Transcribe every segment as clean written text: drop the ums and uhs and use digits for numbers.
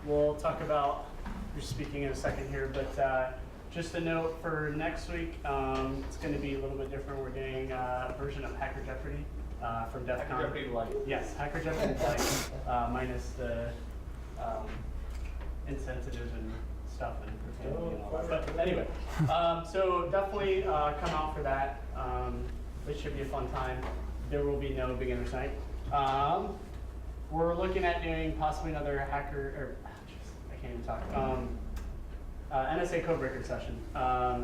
we'll talk about, you're speaking in a second here, but just a note for next week, it's going to be a little bit different. We're doing a version of Hacker Jeopardy from DEF CON. Hacker Jeopardy Lite. Yes, Hacker Jeopardy Lite, minus the insensitive and stuff and profanity and all that. But anyway, so definitely come out for that. It should be a fun time. There will be no beginner's night. We're looking at doing possibly another hacker, I can't even talk. NSA codebreaker session.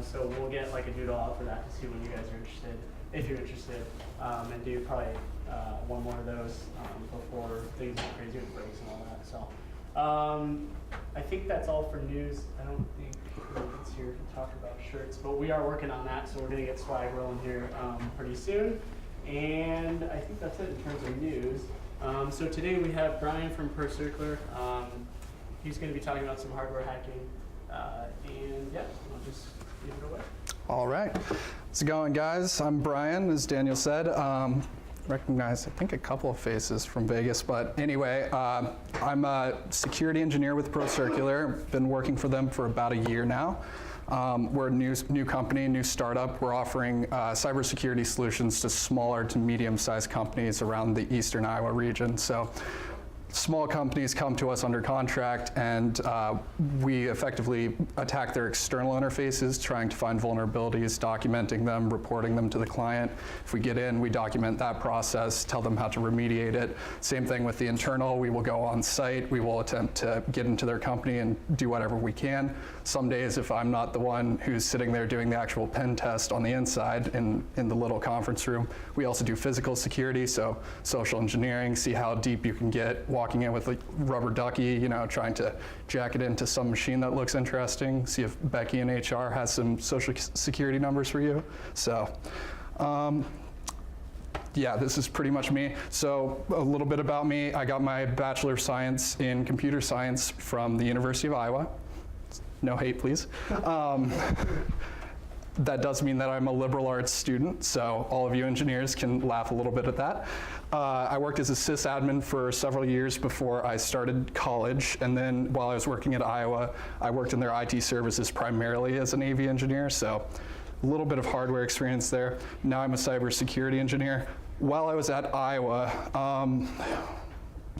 So we'll get like a doodle out for that to see when you guys are interested, if you're interested, and do probably one more of those before things get crazy with breaks and all that. So I think that's all for news. I don't think it's here to talk about shirts, but we are working on that, so we're going to get swag rolling here pretty soon. And I think that's it in terms of news. So today we have Bryan from ProCircular. He's going to be talking about some hardware hacking. And yeah, I'll just give it away. All right. How's it going, guys? I'm Bryan, as Daniel said. Recognize, I think, a couple of faces from Vegas, but anyway, I'm a security engineer with ProCircular. Been working for them for about a year now. We're a new company, new startup. We're offering cybersecurity solutions to smaller to medium-sized companies around the eastern Iowa region. So small companies come to us under contract, and we effectively attack their external interfaces, trying to find vulnerabilities, documenting them, reporting them to the client. If we get in, we document that process, tell them how to remediate it. Same thing with the internal. We will go on site. We will attempt to get into their company and do whatever we can. Some days, if I'm not the one who's sitting there doing the actual pen test on the inside in the little conference room, we also do physical security, so social engineering, see how deep you can get, walking in with a rubber ducky, trying to jack it into some machine that looks interesting, see if Becky in HR has some social security numbers for you. So, yeah, this is pretty much me. So a little bit about me. I got my Bachelor of Science in Computer Science from the University of Iowa. No hate, please. That does mean that I'm a liberal arts student, so all of you engineers can laugh a little bit at that. I worked as a sysadmin for several years before I started college, and then while I was working at Iowa, I worked in their IT services primarily as an AV engineer, so a little bit of hardware experience there. Now I'm a cybersecurity engineer. While I was at Iowa,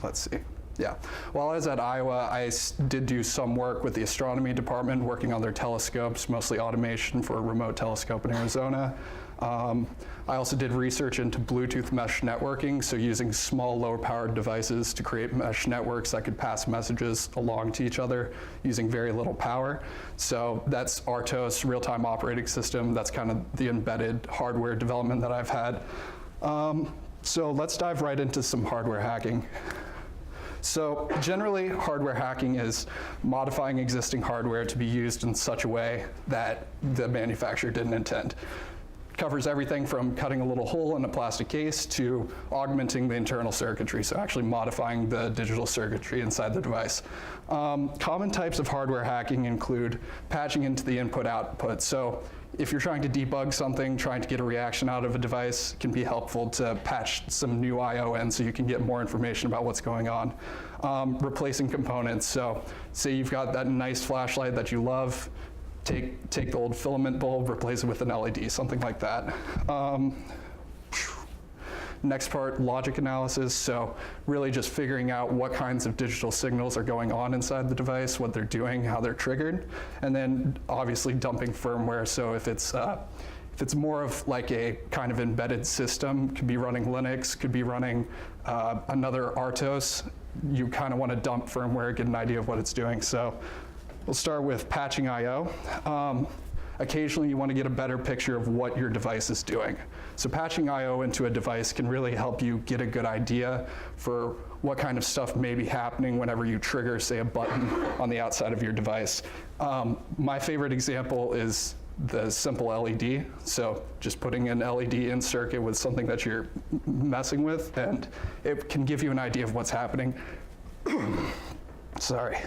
let's see. Yeah, while I was at Iowa, I did do some work with the astronomy department, working on their telescopes, mostly automation for a remote telescope in Arizona. I also did research into Bluetooth mesh networking, so using small, low-powered devices to create mesh networks that could pass messages along to each other using very little power. So that's RTOS, real-time operating system. That's kind of the embedded hardware development that I've had. So let's dive right into some hardware hacking. So generally, hardware hacking is modifying existing hardware to be used in such a way that the manufacturer didn't intend. Covers everything from cutting a little hole in a plastic case to augmenting the internal circuitry, so actually modifying the digital circuitry inside the device. Common types of hardware hacking include patching into the input-output. So if you're trying to debug something, trying to get a reaction out of a device, it can be helpful to patch some new I/O in so you can get more information about what's going on. Replacing components. So say you've got that nice flashlight that you love, take the old filament bulb, replace it with an LED, something like that. Next part, logic analysis. So really just figuring out what kinds of digital signals are going on inside the device, what they're doing, how they're triggered. And then obviously dumping firmware. So if it's more of like a kind of embedded system, could be running Linux, could be running another RTOS, you kind of want to dump firmware, get an idea of what it's doing. So we'll start with patching I/O. Occasionally you want to get a better picture of what your device is doing. So patching I/O into a device can really help you get a good idea for what kind of stuff may be happening whenever you trigger, say, a button on the outside of your device. My favorite example is the simple LED. So just putting an LED in circuit with something that you're messing with, and it can give you an idea of what's happening. Sorry,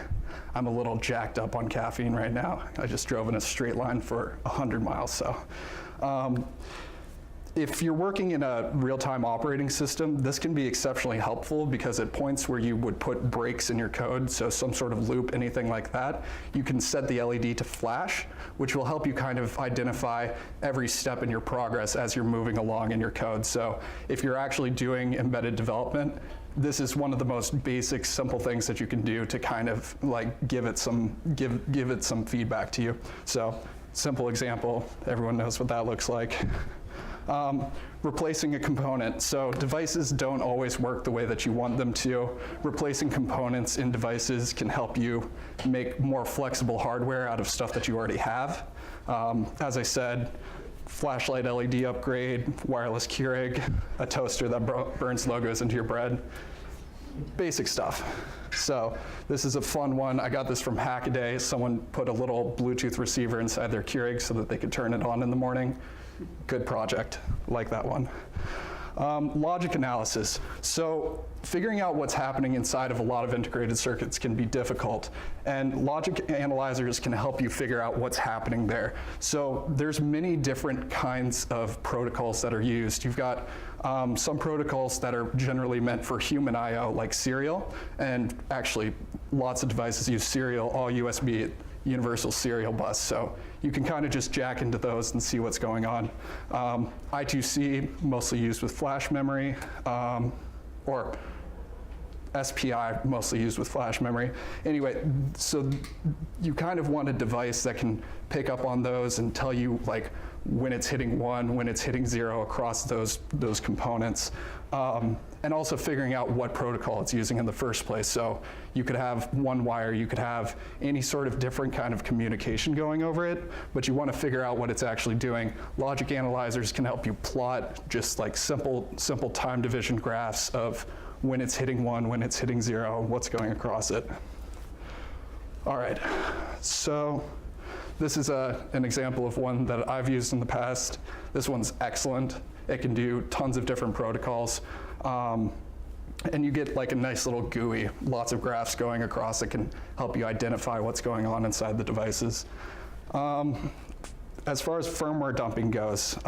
I'm a little jacked up on caffeine right now. I just drove in a straight line for 100 miles, so. if you're working in a real-time operating system, this can be exceptionally helpful because at points where you would put breaks in your code, so some sort of loop, anything like that, you can set the LED to flash, which will help you kind of identify every step in your progress as you're moving along in your code. So if you're actually doing embedded development, this is one of the most basic, simple things that you can do to kind of like give it some feedback to you. So simple example, everyone knows what that looks like. Replacing a component. So devices don't always work the way that you want them to. Replacing components in devices can help you make more flexible hardware out of stuff that you already have. As I said, flashlight LED upgrade, wireless Keurig, a toaster that burns logos into your bread. Basic stuff. So this is a fun one. I got this from Hackaday. Someone put a little Bluetooth receiver inside their Keurig so that they could turn it on in the morning. Good project, like that one. Logic analysis. So figuring out what's happening inside of a lot of integrated circuits can be difficult, and logic analyzers can help you figure out what's happening there. So there's many different kinds of protocols that are used. You've got some protocols that are generally meant for human I/O, like serial, and actually lots of devices use serial, all USB, universal serial bus. So you can kind of just jack into those and see what's going on. I2C, mostly used with flash memory, or SPI, mostly used with flash memory. Anyway, so you kind of want a device that can pick up on those and tell you like when it's hitting 1, when it's hitting 0 across those components. And also figuring out what protocol it's using in the first place. So you could have one wire, you could have any sort of different kind of communication going over it, but you want to figure out what it's actually doing. Logic analyzers can help you plot just like simple time division graphs of when it's hitting 1, when it's hitting 0, what's going across it. All right, so this is an example of one that I've used in the past. This one's excellent. It can do tons of different protocols. And you get like a nice little GUI, lots of graphs going across that can help you identify what's going on inside the devices. As far as firmware dumping goes,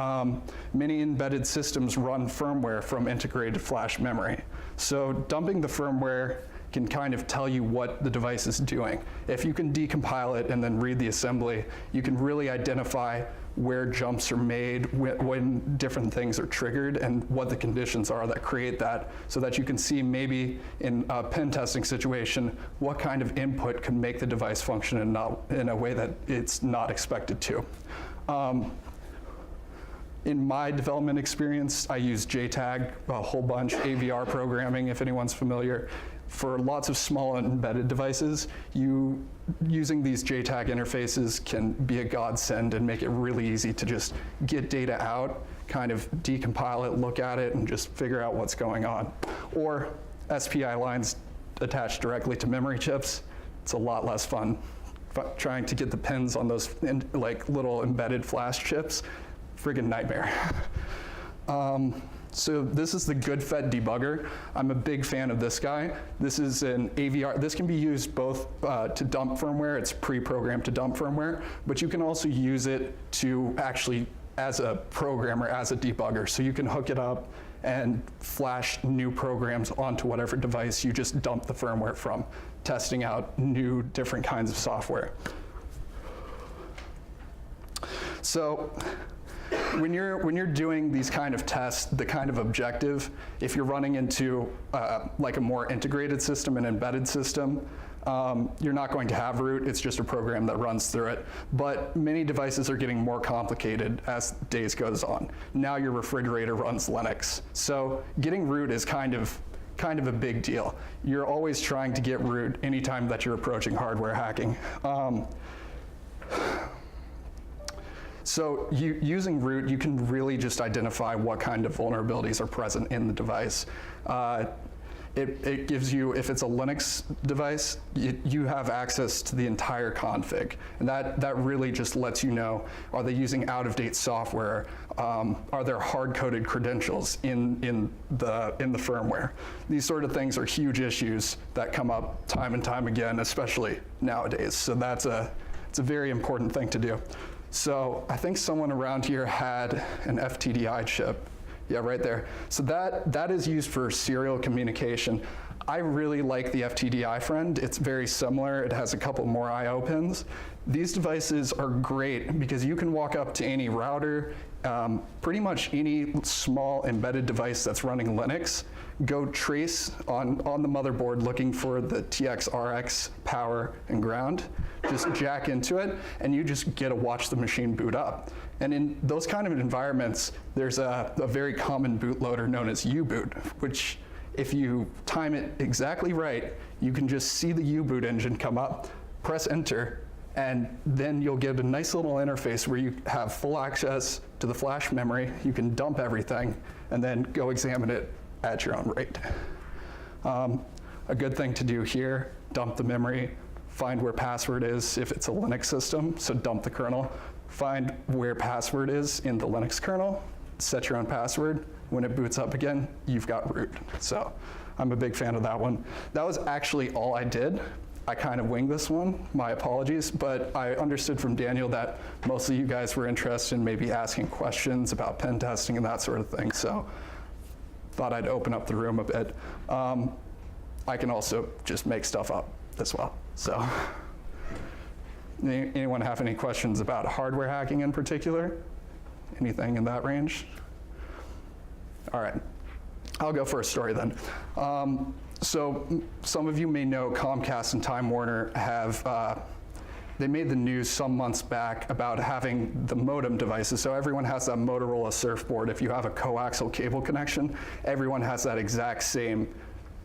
many embedded systems run firmware from integrated flash memory. So dumping the firmware can kind of tell you what the device is doing. If you can decompile it and then read the assembly, you can really identify where jumps are made, when different things are triggered, and what the conditions are that create that, so that you can see maybe in a pen testing situation, what kind of input can make the device function in a way that it's not expected to. In my development experience, I use JTAG a whole bunch, AVR programming, if anyone's familiar. For lots of small embedded devices, using these JTAG interfaces can be a godsend and make it really easy to just get data out, kind of decompile it, look at it, and just figure out what's going on. Or SPI lines attached directly to memory chips. It's a lot less fun. Trying to get the pins on those like little embedded flash chips, friggin' nightmare. So this is the GoodFet debugger. I'm a big fan of this guy. This is an AVR. This can be used both to dump firmware. It's pre-programmed to dump firmware, but you can also use it to actually, as a programmer, as a debugger. So you can hook it up and flash new programs onto whatever device you just dump the firmware from, testing out new different kinds of software. So when you're doing these kind of tests, the kind of objective, if you're running into like a more integrated system, an embedded system, you're not going to have root. It's just a program that runs through it. But many devices are getting more complicated as days goes on. Now your refrigerator runs Linux. So getting root is kind of a big deal. You're always trying to get root anytime that you're approaching hardware hacking. So using root, you can really just identify what kind of vulnerabilities are present in the device. It gives you, if it's a Linux device, you have access to the entire config. And that really just lets you know, are they using out-of-date software? Are there hard-coded credentials in the firmware? These sort of things are huge issues that come up time and time again, especially nowadays. So it's a very important thing to do. So I think someone around here had an FTDI chip. Yeah, right there. So that is used for serial communication. I really like the FTDI friend. It's very similar. It has a couple more I/O pins. These devices are great because you can walk up to any router, pretty much any small embedded device that's running Linux, go trace on the motherboard looking for the TX/RX power and ground, just jack into it, and you just get to watch the machine boot up. And in those kind of environments, there's a very common bootloader known as U-boot, which if you time it exactly right, you can just see the U-boot engine come up, press enter, and then you'll get a nice little interface where you have full access to the flash memory. You can dump everything and then go examine it at your own rate. A good thing to do here, dump the memory, find where password is if it's a Linux system, so dump the kernel, find where password is in the Linux kernel, set your own password. When it boots up again, you've got root. So I'm a big fan of that one. That was actually all I did. I kind of winged this one, my apologies, but I understood from Daniel that most of you guys were interested in maybe asking questions about pen testing and that sort of thing, so thought I'd open up the room a bit. I can also just make stuff up as well, so. Anyone have any questions about hardware hacking in particular? Anything in that range? All right, I'll go for a story then. So some of you may know Comcast and Time Warner have, they made the news some months back about having the modem devices. So everyone has that Motorola Surfboard. If you have a coaxial cable connection, everyone has that exact same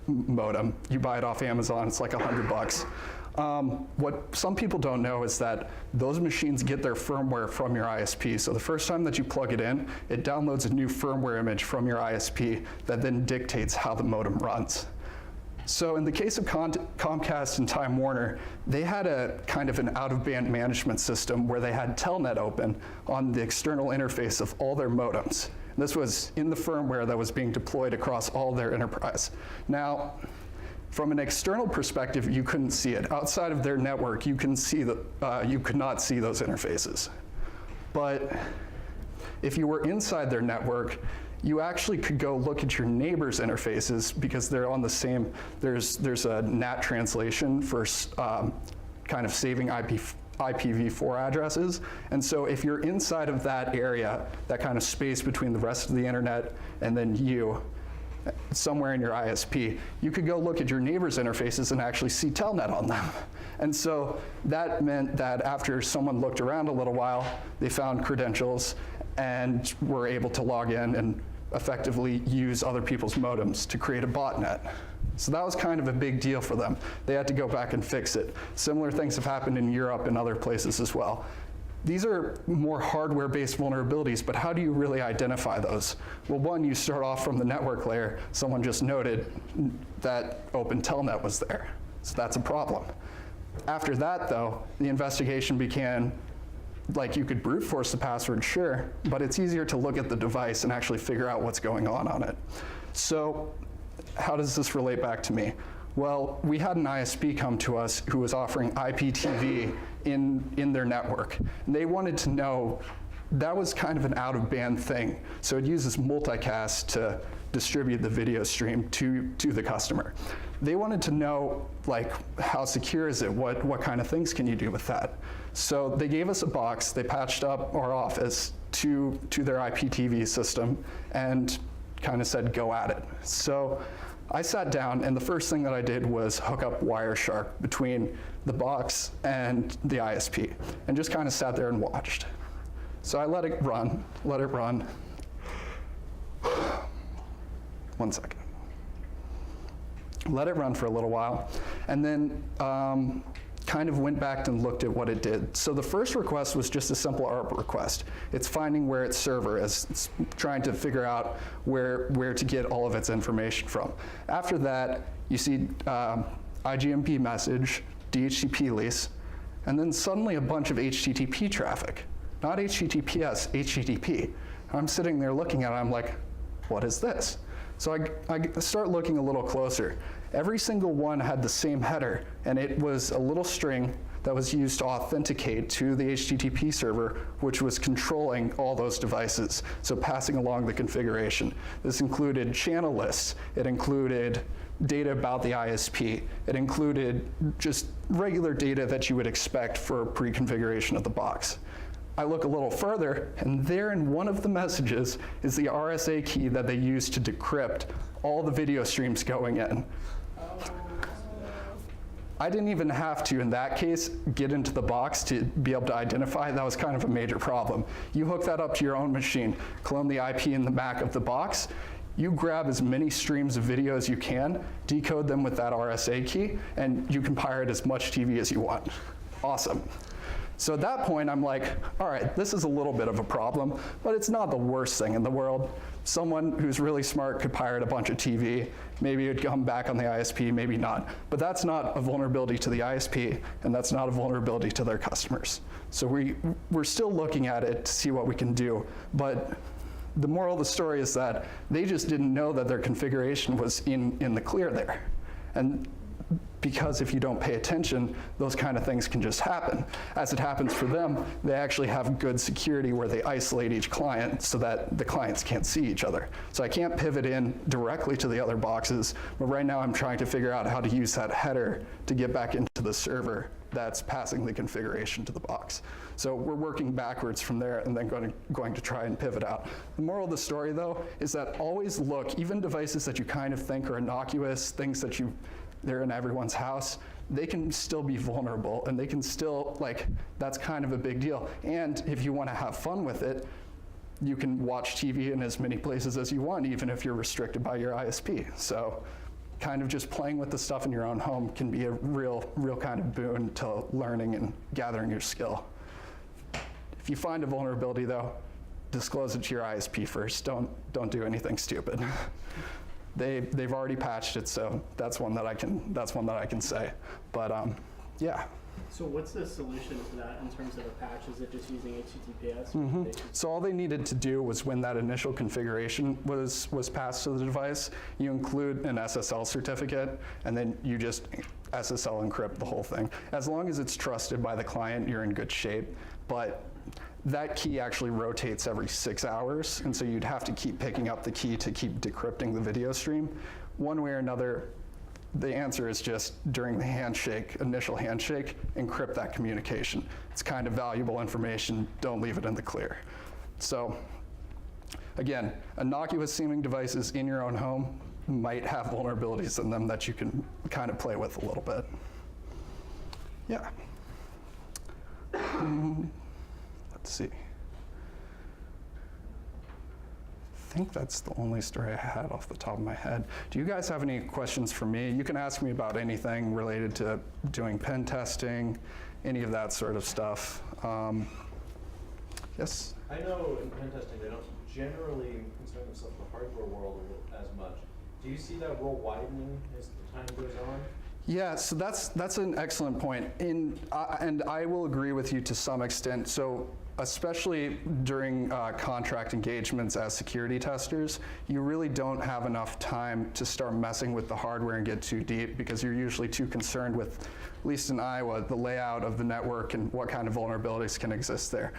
modem. You buy it off Amazon, it's like $100. What some people don't know is that those machines get their firmware from your ISP. So the first time that you plug it in, it downloads a new firmware image from your ISP that then dictates how the modem runs. So in the case of Comcast and Time Warner, they had a kind of an out-of-band management system where they had Telnet open on the external interface of all their modems. This was in the firmware that was being deployed across all their enterprise. Now, from an external perspective, you couldn't see it. Outside of their network, you could not see those interfaces. But if you were inside their network, you actually could go look at your neighbor's interfaces because they're on the same, there's a NAT translation for kind of saving IPv4 addresses. And so if you're inside of that area, that kind of space between the rest of the internet and then you, somewhere in your ISP, you could go look at your neighbor's interfaces and actually see Telnet on them. And so that meant that after someone looked around a little while, they found credentials and were able to log in and effectively use other people's modems to create a botnet. So that was kind of a big deal for them. They had to go back and fix it. Similar things have happened in Europe and other places as well. These are more hardware-based vulnerabilities, but how do you really identify those? Well, one, you start off from the network layer. Someone just noted that Open Telnet was there, so that's a problem. After that, though, the investigation began, like you could brute force the password, sure, but it's easier to look at the device and actually figure out what's going on it. So how does this relate back to me? Well, we had an ISP come to us who was offering IPTV in their network. And they wanted to know, that was kind of an out-of-band thing. So it uses multicast to distribute the video stream to the customer. They wanted to know, like, how secure is it? What kind of things can you do with that? So they gave us a box, they patched up our office to their IPTV system and kind of said, go at it. So I sat down, and the first thing that I did was hook up Wireshark between the box and the ISP, and just kind of sat there and watched. So I let it run. One second. Let it run for a little while, and then kind of went back and looked at what it did. So the first request was just a simple ARP request. It's finding where its server is. It's trying to figure out where to get all of its information from. After that, you see IGMP message, DHCP lease, and then suddenly a bunch of HTTP traffic. Not HTTPS, HTTP. I'm sitting there looking at it, I'm like, what is this? So I start looking a little closer, every single one had the same header, and it was a little string that was used to authenticate to the HTTP server, which was controlling all those devices, so passing along the configuration. This included channel lists, it included data about the ISP, it included just regular data that you would expect for pre-configuration of the box. I look a little further, and there in one of the messages is the RSA key that they use to decrypt all the video streams going in. I didn't even have to, in that case, get into the box to be able to identify. That was kind of a major problem. You hook that up to your own machine, clone the IP in the back of the box, you grab as many streams of video as you can, decode them with that RSA key, and you can pirate as much TV as you want. Awesome. So at that point, I'm like, all right, this is a little bit of a problem, but it's not the worst thing in the world. Someone who's really smart could pirate a bunch of TV. Maybe it'd come back on the ISP, maybe not. But that's not a vulnerability to the ISP, and that's not a vulnerability to their customers. So we're still looking at it to see what we can do. But the moral of the story is that they just didn't know that their configuration was in the clear there. And because if you don't pay attention, those kind of things can just happen. As it happens for them, they actually have good security where they isolate each client so that the clients can't see each other. So I can't pivot in directly to the other boxes, but right now I'm trying to figure out how to use that header to get back into the server that's passing the configuration to the box. So we're working backwards from there and then going to try and pivot out. The moral of the story, though, is that always look, even devices that you kind of think are innocuous, things that they're in everyone's house, they can still be vulnerable, and they can still, that's kind of a big deal. And if you want to have fun with it, you can watch TV in as many places as you want, even if you're restricted by your ISP. So kind of just playing with the stuff in your own home can be a real kind of boon to learning and gathering your skill. If you find a vulnerability, though, disclose it to your ISP first. Don't do anything stupid. They've already patched it, so that's one that I can say. But yeah. So what's the solution to that in terms of a patch? Is it just using HTTPS? So all they needed to do was, when that initial configuration was passed to the device, you include an SSL certificate, and then you just SSL encrypt the whole thing. As long as it's trusted by the client, you're in good shape. But that key actually rotates every 6 hours, and so you'd have to keep picking up the key to keep decrypting the video stream. One way or another, the answer is just during the initial handshake, encrypt that communication. It's kind of valuable information. Don't leave it in the clear. So again, innocuous seeming devices in your own home might have vulnerabilities in them that you can kind of play with a little bit. Yeah. Let's see. I think that's the only story I had off the top of my head. Do you guys have any questions for me? You can ask me about anything related to doing pen testing, any of that sort of stuff. Yes? I know in pen testing they don't generally concern themselves with the hardware world as much. Do you see that role widening as the time goes on? Yeah, so that's an excellent point. And I will agree with you to some extent. So especially during contract engagements as security testers, you really don't have enough time to start messing with the hardware and get too deep, because you're usually too concerned with, at least in Iowa, the layout of the network and what kind of vulnerabilities can exist there.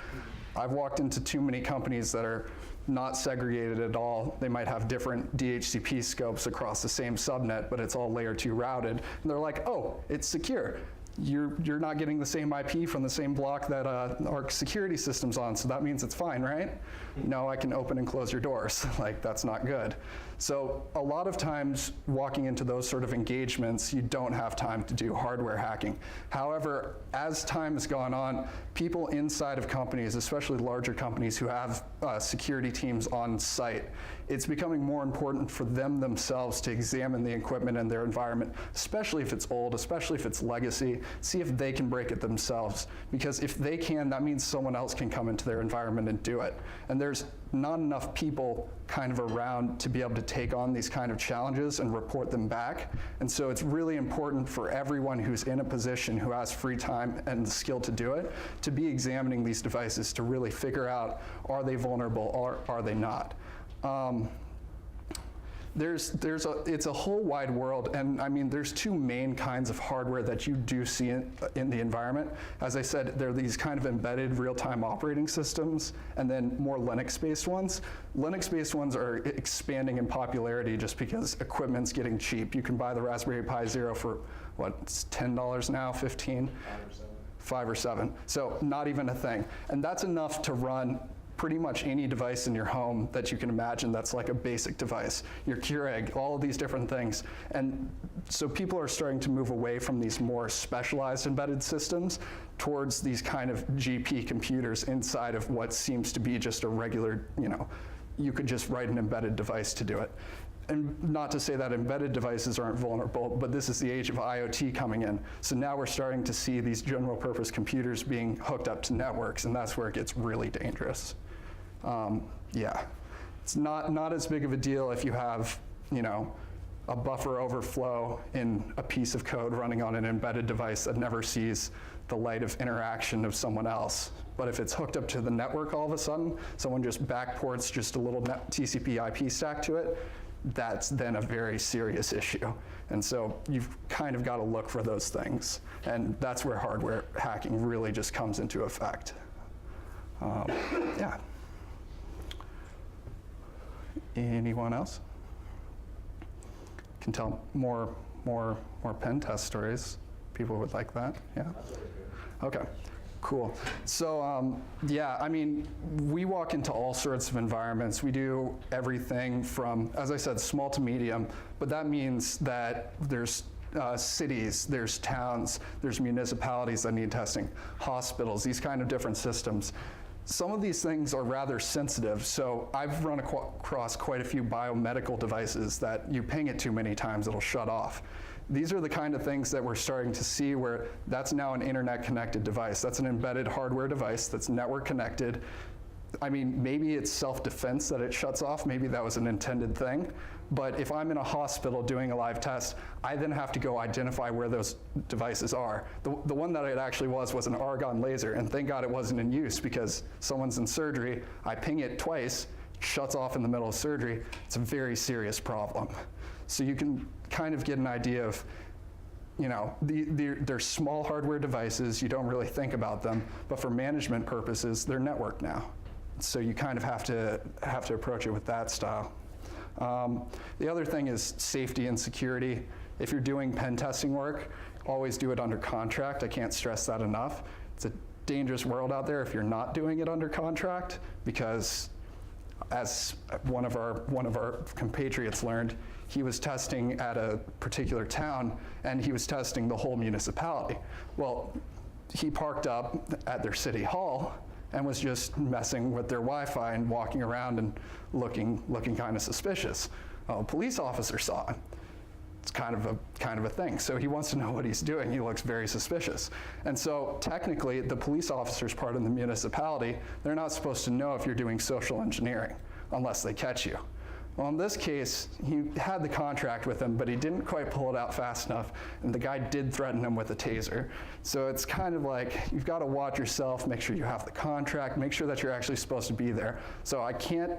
I've walked into too many companies that are not segregated at all. They might have different DHCP scopes across the same subnet, but it's all layer 2 routed. And they're like, oh, it's secure. You're not getting the same IP from the same block that our security system's on, so that means it's fine, right? No, I can open and close your doors. That's not good. So a lot of times walking into those sort of engagements, you don't have time to do hardware hacking. However, as time has gone on, people inside of companies, especially larger companies who have security teams on site, it's becoming more important for them themselves to examine the equipment in their environment, especially if it's old, especially if it's legacy, see if they can break it themselves. Because if they can, that means someone else can come into their environment and do it. And there's not enough people kind of around to be able to take on these kind of challenges and report them back. And so it's really important for everyone who's in a position, who has free time and the skill to do it, to be examining these devices to really figure out, are they vulnerable or are they not? It's a whole wide world, and I mean, there's two main kinds of hardware that you do see in the environment. As I said, there are these kind of embedded real-time operating systems, and then more Linux-based ones. Linux-based ones are expanding in popularity just because equipment's getting cheap. You can buy the Raspberry Pi Zero for, what, it's $10 now, 15? 5 or 7. So not even a thing. And that's enough to run pretty much any device in your home that you can imagine that's like a basic device. Your Keurig, all of these different things. And so people are starting to move away from these more specialized embedded systems towards these kind of GP computers inside of what seems to be just a regular, you could just write an embedded device to do it. And not to say that embedded devices aren't vulnerable, but this is the age of IoT coming in. So now we're starting to see these general purpose computers being hooked up to networks, and that's where it gets really dangerous. Yeah, it's not as big of a deal if you have, a buffer overflow in a piece of code running on an embedded device that never sees the light of interaction of someone else. But if it's hooked up to the network all of a sudden, someone just backports just a little TCP IP stack to it, that's then a very serious issue. And so you've kind of got to look for those things. And that's where hardware hacking really just comes into effect. Yeah. Anyone else? Can tell more pen test stories. People would like that, yeah? Okay, cool. So yeah, I mean, we walk into all sorts of environments. We do everything from, as I said, small to medium, but that means that there's cities, there's towns, there's municipalities that need testing, hospitals, these kind of different systems. Some of these things are rather sensitive, so I've run across quite a few biomedical devices that you ping it too many times, it'll shut off. These are the kind of things that we're starting to see where that's now an internet-connected device. That's an embedded hardware device that's network-connected. I mean, maybe it's self-defense that it shuts off, maybe that was an intended thing, but if I'm in a hospital doing a live test, I then have to go identify where those devices are. The one that it actually was an argon laser, and thank God it wasn't in use because someone's in surgery, I ping it twice, shuts off in the middle of surgery. It's a very serious problem. So you can kind of get an idea of, they're small hardware devices, you don't really think about them, but for management purposes, they're networked now. So you kind of have to approach it with that style. The other thing is safety and security. If you're doing pen testing work, always do it under contract. I can't stress that enough. It's a dangerous world out there if you're not doing it under contract, because as one of our compatriots learned, he was testing at a particular town and he was testing the whole municipality. Well, he parked up at their city hall and was just messing with their Wi-Fi and walking around and looking kind of suspicious. A police officer saw him. It's kind of a thing. So he wants to know what he's doing. He looks very suspicious. And so technically, the police officer's part of the municipality, they're not supposed to know if you're doing social engineering unless they catch you. Well, in this case, he had the contract with him, but he didn't quite pull it out fast enough, and the guy did threaten him with a taser. So it's kind of like, you've got to watch yourself, make sure you have the contract, make sure that you're actually supposed to be there. So I can't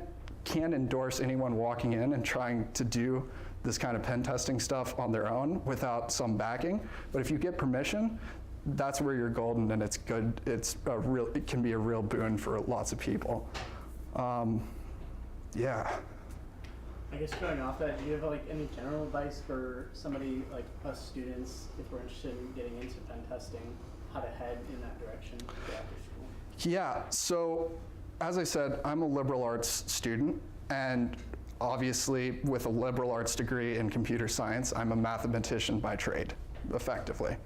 endorse anyone walking in and trying to do this kind of pen testing stuff on their own without some backing. But if you get permission, that's where you're golden, and it's good. It can be a real boon for lots of people. Yeah. I guess going off that, do you have any general advice for somebody like us students, if we're interested in getting into pen testing, how to head in that direction after school? Yeah, so as I said, I'm a liberal arts student, and obviously with a liberal arts degree in computer science, I'm a mathematician by trade, effectively.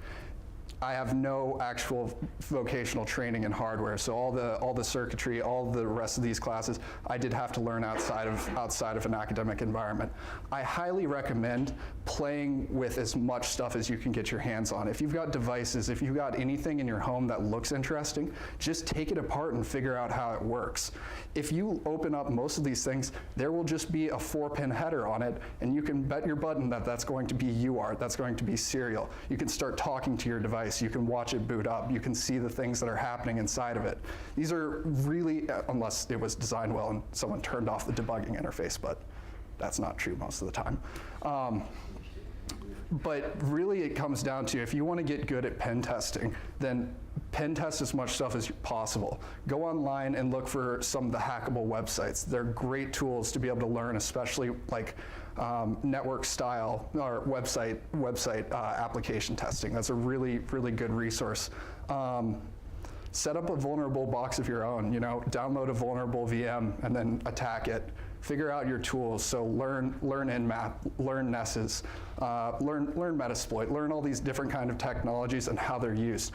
I have no actual vocational training in hardware, so all the circuitry, all the rest of these classes, I did have to learn outside of an academic environment. I highly recommend playing with as much stuff as you can get your hands on. If you've got devices, if you've got anything in your home that looks interesting, just take it apart and figure out how it works. If you open up most of these things, there will just be a 4-pin header on it, and you can bet your button that that's going to be UART, that's going to be serial. You can start talking to your device. You can watch it boot up. You can see the things that are happening inside of it. These are really, unless it was designed well and someone turned off the debugging interface, but That's not true most of the time. But really it comes down to, if you want to get good at pen testing, then pen test as much stuff as possible. Go online and look for some of the hackable websites. They're great tools to be able to learn, especially like network style or website application testing. That's a really, really good resource. Set up a vulnerable box of your own, download a vulnerable VM and then attack it. Figure out your tools. So learn Nmap, learn Nesses, learn Metasploit, learn all these different kind of technologies and how they're used.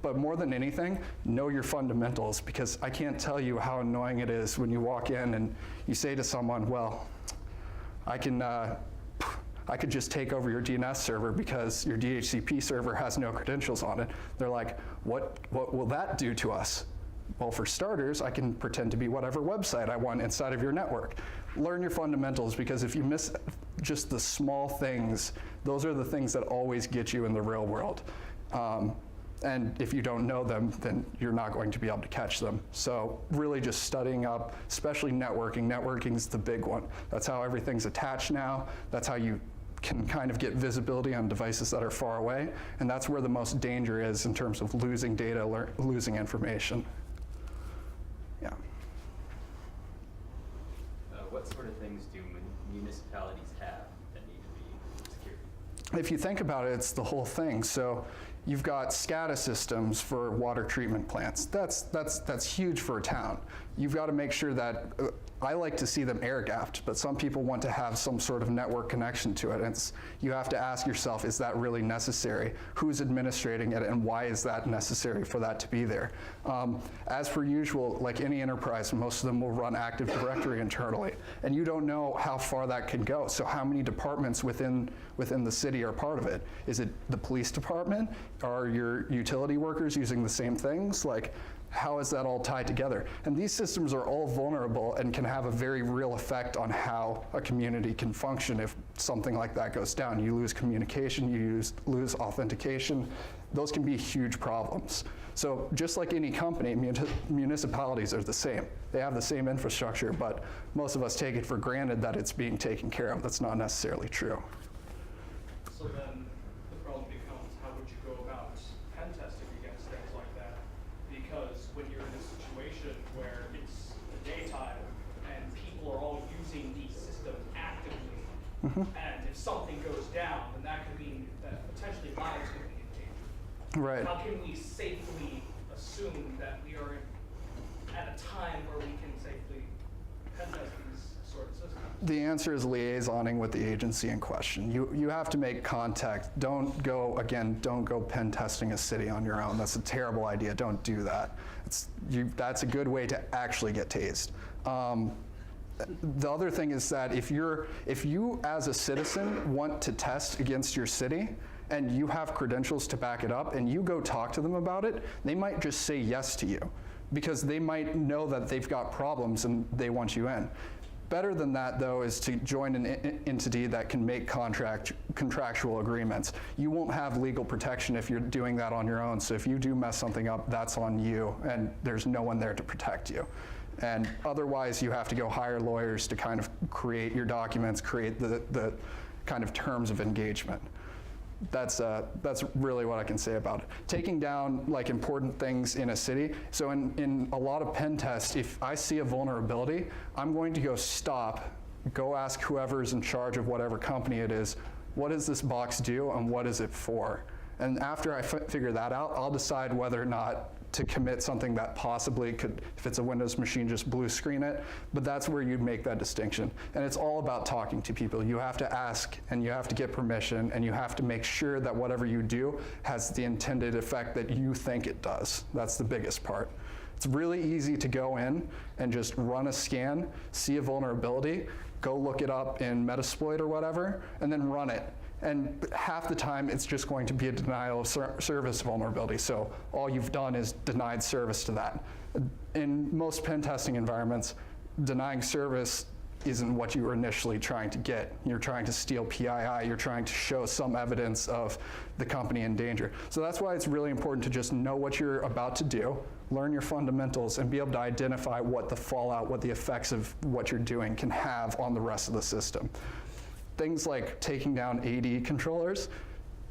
But more than anything, know your fundamentals, because I can't tell you how annoying it is when you walk in and you say to someone, well, I could just take over your DNS server because your DHCP server has no credentials on it. They're like, what will that do to us? Well, for starters, I can pretend to be whatever website I want inside of your network. Learn your fundamentals, because if you miss just the small things, those are the things that always get you in the real world. And if you don't know them, then you're not going to be able to catch them. So really just studying up, especially networking. Networking is the big one. That's how everything's attached now. That's how you can kind of get visibility on devices that are far away. And that's where the most danger is in terms of losing data, losing information. Yeah. What sort of things do municipalities have that need to be secured? If you think about it, it's the whole thing. So you've got SCADA systems for water treatment plants. That's huge for a town. You've got to make sure that, I like to see them air-gapped, but some people want to have some sort of network connection to it. You have to ask yourself, is that really necessary? Who's administrating it, and why is that necessary for that to be there? As per usual, like any enterprise, most of them will run Active Directory internally, and you don't know how far that can go. So how many departments within the city are part of it? Is it the police department? Are your utility workers using the same things? Like, how is that all tied together? And these systems are all vulnerable and can have a very real effect on how a community can function if something like that goes down. You lose communication, you lose authentication. Those can be huge problems. So just like any company, municipalities are the same. They have the same infrastructure, but most of us take it for granted that it's being taken care of. That's not necessarily true. So then the problem becomes, how would you go about pen testing against things like that? Because when you're in a situation where it's the daytime and people are all using these systems actively, and if something goes down, then that could mean that potentially lives could be in danger. Right. How can we safely assume that we are at a time where we can safely pen test these sort of systems? The answer is liaisoning with the agency in question. You have to make contact. Don't go pen testing a city on your own. That's a terrible idea. Don't do that. That's a good way to actually get tased. The other thing is that if you as a citizen want to test against your city, and you have credentials to back it up, and you go talk to them about it, they might just say yes to you, because they might know that they've got problems and they want you in. Better than that, though, is to join an entity that can make contractual agreements. You won't have legal protection if you're doing that on your own. So if you do mess something up, that's on you, and there's no one there to protect you. And otherwise, you have to go hire lawyers to kind of create your documents, create the kind of terms of engagement. That's really what I can say about it. Taking down like important things in a city. So in a lot of pen tests, if I see a vulnerability, I'm going to go ask whoever's in charge of whatever company it is, what does this box do and what is it for? And after I figure that out, I'll decide whether or not to commit something that possibly could, if it's a Windows machine, just blue screen it. But that's where you make that distinction. And it's all about talking to people. You have to ask, and you have to get permission, and you have to make sure that whatever you do has the intended effect that you think it does. That's the biggest part. It's really easy to go in and just run a scan, see a vulnerability, go look it up in Metasploit or whatever, and then run it. And half the time, it's just going to be a denial of service vulnerability. So all you've done is denied service to that. In most pen testing environments, denying service isn't what you were initially trying to get. You're trying to steal PII, you're trying to show some evidence of the company in danger. So that's why it's really important to just know what you're about to do, learn your fundamentals, and be able to identify what the fallout, what the effects of what you're doing can have on the rest of the system. Things like taking down AD controllers,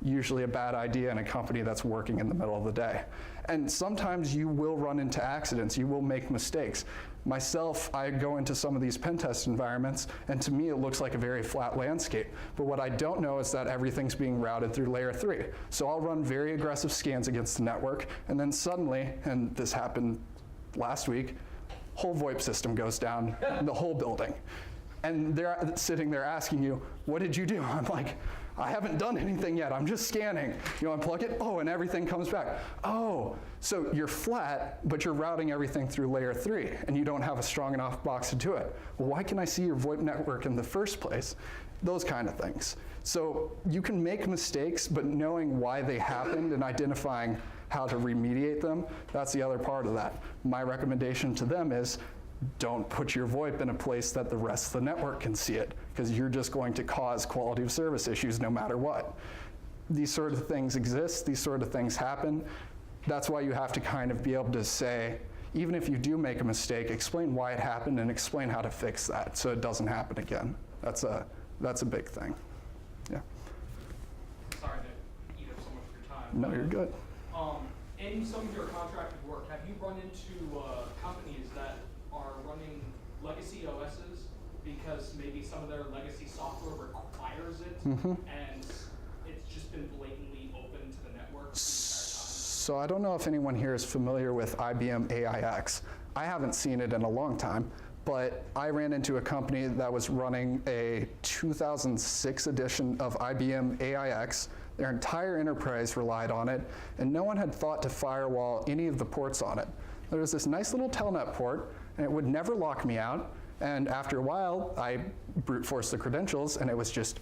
usually a bad idea in a company that's working in the middle of the day. And sometimes you will run into accidents, you will make mistakes. Myself, I go into some of these pen test environments, and to me it looks like a very flat landscape. But what I don't know is that everything's being routed through layer 3. So I'll run very aggressive scans against the network, and then suddenly, and this happened last week, whole VoIP system goes down in the whole building. And they're sitting there asking you, what did you do? I'm like, I haven't done anything yet, I'm just scanning. You unplug it, oh, and everything comes back. Oh, so you're flat, but you're routing everything through layer 3, and you don't have a strong enough box to do it. Well, why can I see your VoIP network in the first place? Those kind of things. So you can make mistakes, but knowing why they happened and identifying how to remediate them, that's the other part of that. My recommendation to them is, don't put your VoIP in a place that the rest of the network can see it, because you're just going to cause quality of service issues no matter what. These sort of things exist, these sort of things happen. That's why you have to kind of be able to say, even if you do make a mistake, explain why it happened and explain how to fix that so it doesn't happen again. That's a big thing. Yeah. Sorry to eat up so much of your time. No, you're good. In some of your contracted work, have you run into companies that are running legacy OSs because maybe some of their legacy software requires it, and it's just been blatantly open to the network the entire time? So I don't know if anyone here is familiar with IBM AIX. I haven't seen it in a long time, but I ran into a company that was running a 2006 edition of IBM AIX. Their entire enterprise relied on it, and no one had thought to firewall any of the ports on it. There was this nice little telnet port, and it would never lock me out. And after a while, I brute forced the credentials, and it was just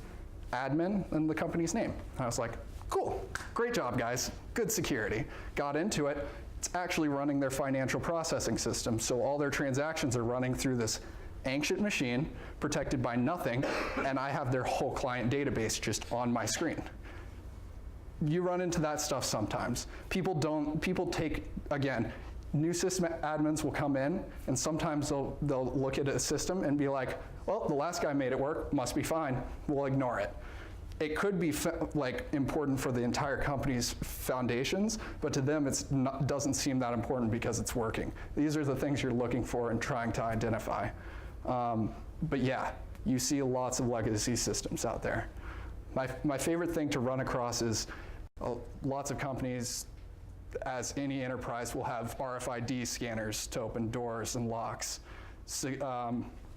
admin and the company's name. And I was like, cool, great job, guys, good security. Got into it. It's actually running their financial processing system, so all their transactions are running through this ancient machine, protected by nothing, and I have their whole client database just on my screen. You run into that stuff sometimes. People take, again, new system admins will come in, and sometimes they'll look at a system and be like, well, the last guy made it work, must be fine, we'll ignore it. It could be important for the entire company's foundations, but to them it doesn't seem that important because it's working. These are the things you're looking for and trying to identify. But yeah, you see lots of legacy systems out there. My favorite thing to run across is lots of companies, as any enterprise, will have RFID scanners to open doors and locks. So,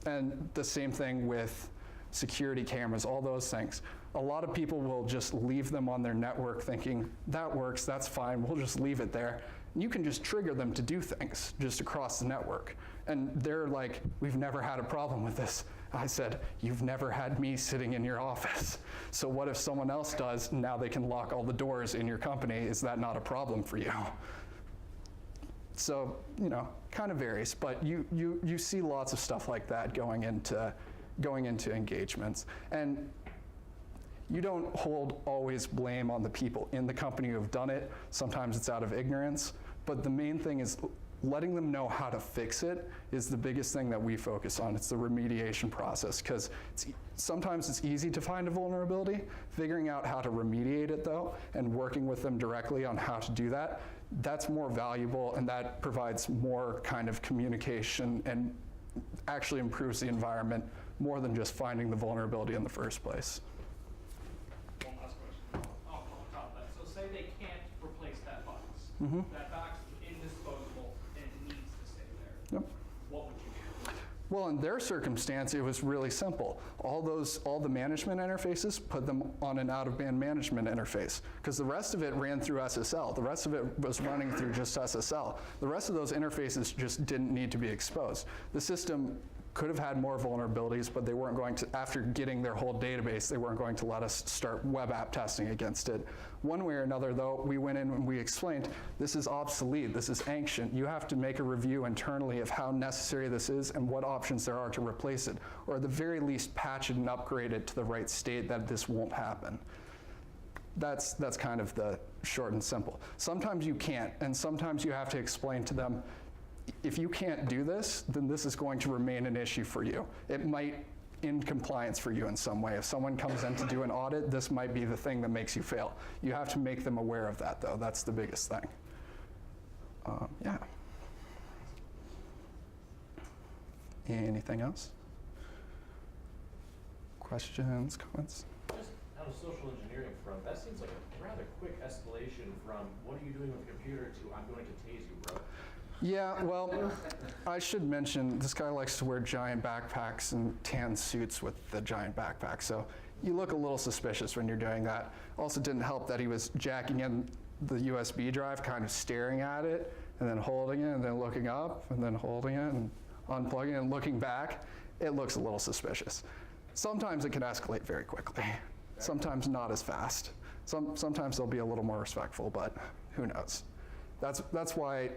and the same thing with security cameras, all those things. A lot of people will just leave them on their network thinking, that works, that's fine, we'll just leave it there. And you can just trigger them to do things just across the network. And they're like, we've never had a problem with this. I said, you've never had me sitting in your office. So what if someone else does, now they can lock all the doors in your company? Is that not a problem for you? So, you know, kind of varies, but you see lots of stuff like that going into engagements. And you don't hold always blame on the people in the company who have done it. Sometimes it's out of ignorance, but the main thing is letting them know how to fix it is the biggest thing that we focus on. It's the remediation process, because sometimes it's easy to find a vulnerability. Figuring out how to remediate it though, and working with them directly on how to do that, that's more valuable, and that provides more kind of communication and actually improves the environment more than just finding the vulnerability in the first place. One last question. On top of that, so say they can't replace that box. That box is indisposable and it needs to stay there. Yep. What would you do? Well, in their circumstance, it was really simple. All the management interfaces, put them on an out-of-band management interface, because the rest of it ran through SSL. The rest of it was running through just SSL. The rest of those interfaces just didn't need to be exposed. The system could have had more vulnerabilities, but they weren't going to, after getting their whole database, they weren't going to let us start web app testing against it. One way or another, though, we went in and we explained, this is obsolete, this is ancient. You have to make a review internally of how necessary this is and what options there are to replace it, or at the very least patch it and upgrade it to the right state that this won't happen. That's kind of the short and simple. Sometimes you can't, and sometimes you have to explain to them, if you can't do this, then this is going to remain an issue for you. It might end compliance for you in some way. If someone comes in to do an audit, this might be the thing that makes you fail. You have to make them aware of that, though. That's the biggest thing. Yeah. Anything else? Questions, comments? Just on a social engineering front, that seems like a rather quick escalation from what are you doing with the computer to I'm going to tase you, bro. Yeah, well, I should mention, this guy likes to wear giant backpacks and tan suits with the giant backpack, so you look a little suspicious when you're doing that. Also didn't help that he was jacking in the USB drive, kind of staring at it, and then holding it, and then looking up, and then holding it, and unplugging it, and looking back. It looks a little suspicious. Sometimes it can escalate very quickly. Sometimes not as fast. Sometimes they'll be a little more respectful, but who knows. That's why,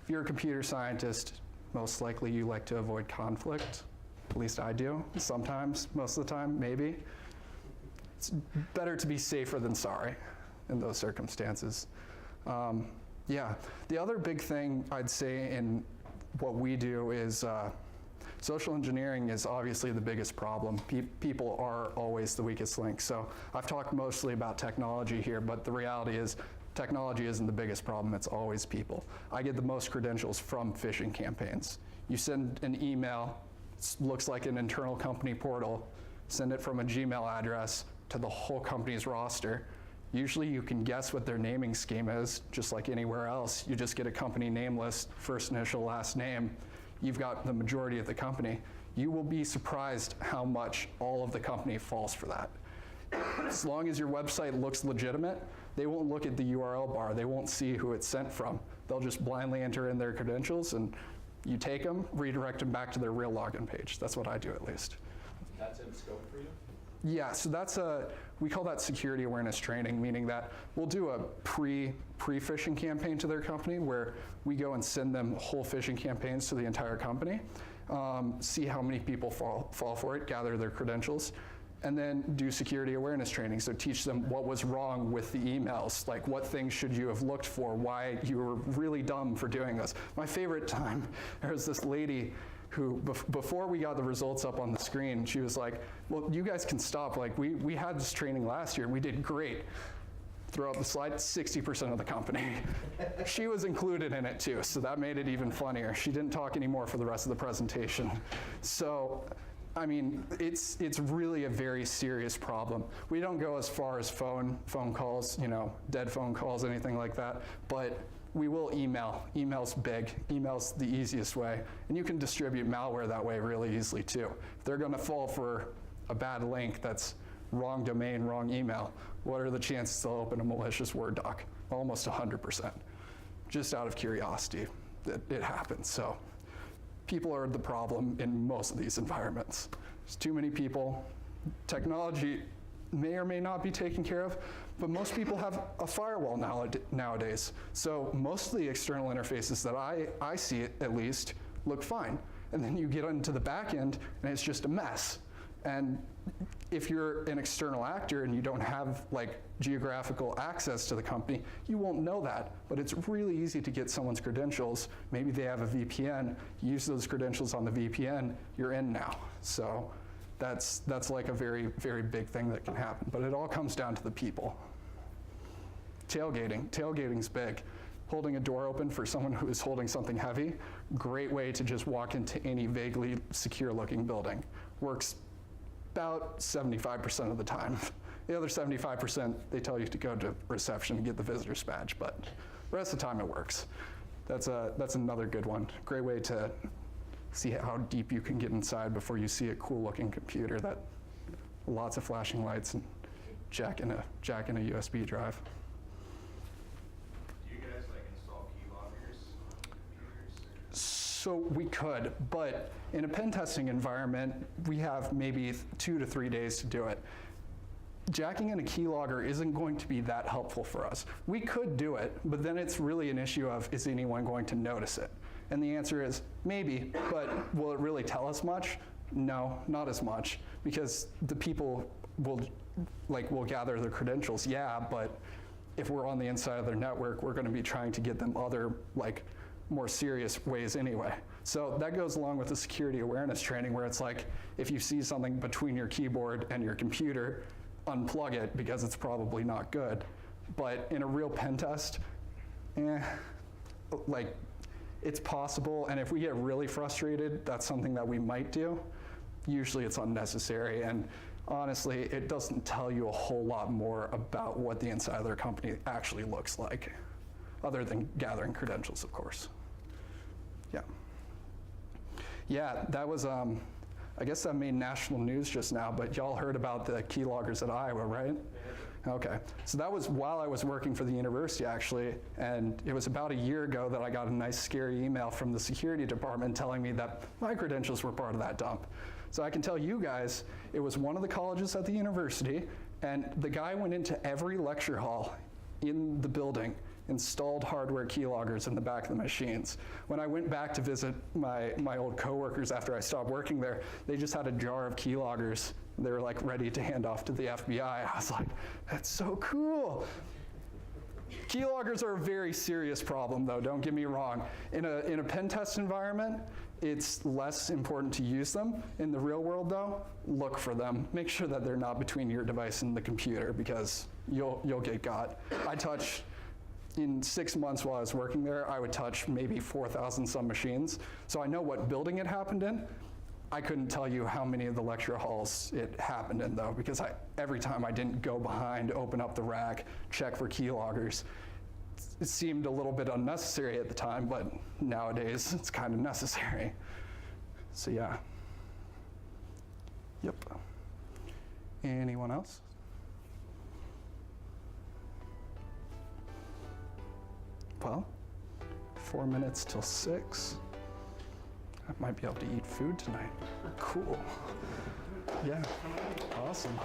if you're a computer scientist, most likely you like to avoid conflict. At least I do. Sometimes, most of the time, maybe. It's better to be safer than sorry in those circumstances. Yeah, the other big thing I'd say in what we do is social engineering is obviously the biggest problem. People are always the weakest link. So I've talked mostly about technology here, but the reality is technology isn't the biggest problem, it's always people. I get the most credentials from phishing campaigns. You send an email, it looks like an internal company portal, send it from a Gmail address to the whole company's roster. Usually you can guess what their naming scheme is, just like anywhere else. You just get a company name list, first initial, last name. You've got the majority of the company. You will be surprised how much all of the company falls for that. As long as your website looks legitimate, they won't look at the URL bar. They won't see who it's sent from. They'll just blindly enter in their credentials, and you take them, redirect them back to their real login page. That's what I do, at least. That's in scope for you? Yeah, so we call that security awareness training, meaning that we'll do a pre-phishing campaign to their company where we go and send them whole phishing campaigns to the entire company, see how many people fall for it, gather their credentials, and then do security awareness training. So teach them what was wrong with the emails, like what things should you have looked for, why you were really dumb for doing this. My favorite time, there was this lady who, before we got the results up on the screen, she was like, well, you guys can stop. Like, we had this training last year and we did great. Throw up the slide, 60% of the company. She was included in it too, so that made it even funnier. She didn't talk anymore for the rest of the presentation. So, I mean, it's really a very serious problem. We don't go as far as phone calls, you know, dead phone calls, anything like that, but we will email. Email's big. Email's the easiest way. And you can distribute malware that way really easily too. If they're gonna fall for a bad link that's wrong domain, wrong email, what are the chances they'll open a malicious Word doc? Almost 100%. Just out of curiosity, it happens. So people are the problem in most of these environments. There's too many people. Technology may or may not be taken care of, but most people have a firewall nowadays. So most of the external interfaces that I see at least look fine. And then you get into the back end and it's just a mess. And if you're an external actor and you don't have like geographical access to the company, you won't know that. But it's really easy to get someone's credentials. Maybe they have a VPN, use those credentials on the VPN, you're in now. So that's like a very, very big thing that can happen. But it all comes down to the people. Tailgating's big. Holding a door open for someone who is holding something heavy, great way to just walk into any vaguely secure looking building. Works about 75% of the time. The other 75%, they tell you to go to reception and get the visitor's badge, but the rest of the time it works. That's another good one. Great way to see how deep you can get inside before you see a cool looking computer that lots of flashing lights and jack in a USB drive. Do you guys like install keyloggers on computers? So we could, but in a pen testing environment, we have maybe 2 to 3 days to do it. Jacking in a keylogger isn't going to be that helpful for us. We could do it, but then it's really an issue of, is anyone going to notice it? And the answer is maybe, but will it really tell us much? No, not as much, because the people will gather their credentials, yeah, but if we're on the inside of their network, we're going to be trying to get them other more serious ways anyway. So that goes along with the security awareness training, where it's like, if you see something between your keyboard and your computer, unplug it because it's probably not good. But in a real pen test, it's possible, and if we get really frustrated, that's something that we might do. Usually it's unnecessary, and honestly, it doesn't tell you a whole lot more about what the inside of their company actually looks like, other than gathering credentials, of course. Yeah. Yeah, that was, I guess that made national news just now, but y'all heard about the keyloggers at Iowa, right? Okay, so that was while I was working for the university, actually, and it was about a year ago that I got a nice scary email from the security department telling me that my credentials were part of that dump. So I can tell you guys, it was one of the colleges at the university, and the guy went into every lecture hall in the building, installed hardware keyloggers in the back of the machines. When I went back to visit my old coworkers after I stopped working there, they just had a jar of keyloggers. They were ready to hand off to the FBI. I was like, that's so cool. Keyloggers are a very serious problem, though, don't get me wrong. In a pen test environment, it's less important to use them. In the real world, though, look for them. Make sure that they're not between your device and the computer, because you'll get got. In 6 months while I was working there, I would touch maybe 4,000 some machines. So I know what building it happened in. I couldn't tell you how many of the lecture halls it happened in, though, because every time I didn't go behind, open up the rack, check for keyloggers. It seemed a little bit unnecessary at the time, but nowadays it's kind of necessary. So yeah. Yep. Anyone else? Well, 4 minutes till 6. I might be able to eat food tonight. Cool. Yeah, awesome.